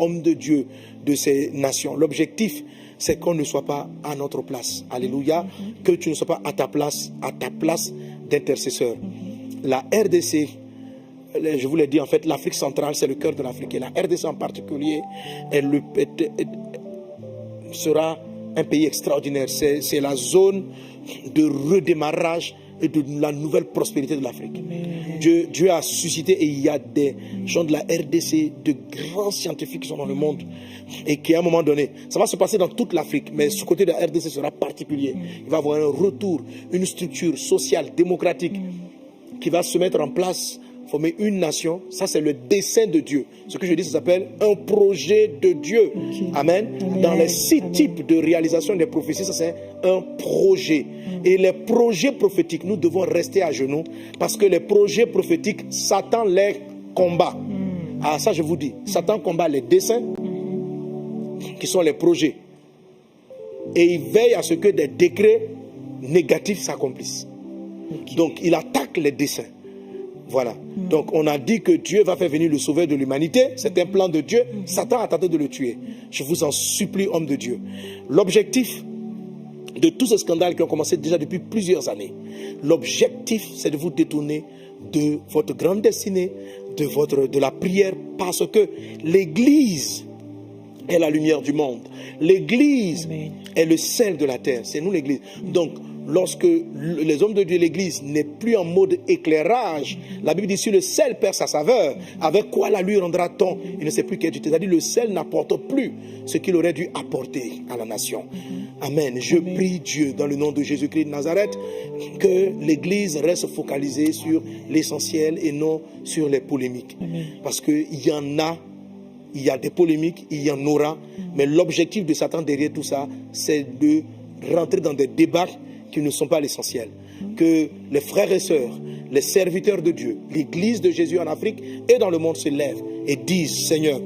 hommes de Dieu de ces nations. L'objectif, c'est qu'on ne soit pas à notre place. Alléluia. Que tu ne sois pas à ta place d'intercesseur. La RDC, je vous l'ai dit, en fait, l'Afrique centrale, c'est le cœur de l'Afrique. Et la RDC en particulier, sera un pays extraordinaire. C'est la zone de redémarrage et de la nouvelle prospérité de l'Afrique. Dieu a suscité, et il y a des gens de la RDC, de grands scientifiques qui sont dans le monde, et qui à un moment donné, ça va se passer dans toute l'Afrique, mais ce côté de la RDC sera particulier. Il va y avoir un retour, une structure sociale, démocratique, qui va se mettre en place, former une nation. Ça, c'est le dessein de Dieu. Ce que je dis, ça s'appelle un projet de Dieu. Amen. Dans les 6 types de réalisation des prophéties, ça c'est un projet. Et les projets prophétiques, nous devons rester à genoux, parce que les projets prophétiques, Satan les combat. Ah, ça je vous dis, Satan combat les desseins, qui sont les projets. Et il veille à ce que des décrets négatifs s'accomplissent. Donc il attaque les desseins. Voilà. Donc on a dit que Dieu va faire venir le sauveur de l'humanité. C'est un plan de Dieu. Satan a tenté de le tuer. Je vous en supplie, homme de Dieu. L'objectif de tous ces scandales qui ont commencé déjà depuis plusieurs années, l'objectif, c'est de vous détourner de votre grande destinée, de la prière, parce que l'Église est la lumière du monde. L'Église est le sel de la terre. C'est nous l'Église. Donc, lorsque les hommes de Dieu, l'Église, n'est plus en mode éclairage, la Bible dit, si le sel perd sa saveur, avec quoi la lui rendra-t-on? Il ne sait plus qu'être. C'est-à-dire, le sel n'apporte plus ce qu'il aurait dû apporter à la nation. Amen. Je prie Dieu, dans le nom de Jésus-Christ de Nazareth, que l'Église reste focalisée sur l'essentiel et non sur les polémiques. Parce qu'il y en a, il y a des polémiques, il y en aura, mais l'objectif de Satan derrière tout ça, c'est de rentrer dans des débats qui ne sont pas l'essentiel. Que les frères et sœurs, les serviteurs de Dieu, l'Église de Jésus en Afrique et dans le monde se lèvent et disent, Seigneur,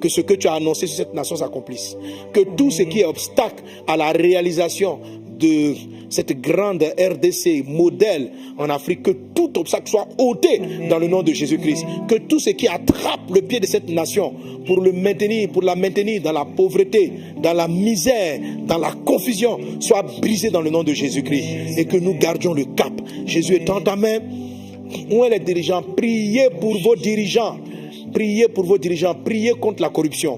que ce que tu as annoncé sur cette nation s'accomplisse. Que tout ce qui est obstacle à la réalisation de cette grande RDC modèle en Afrique, que tout obstacle soit ôté dans le nom de Jésus-Christ. Que tout ce qui attrape le pied de cette nation pour la maintenir dans la pauvreté, dans la misère, dans la confusion, soit brisé dans le nom de Jésus-Christ. Et que nous gardions le cap. Jésus est en ta main. Où est les dirigeants? Priez pour vos dirigeants. Priez pour vos dirigeants. Priez contre la corruption.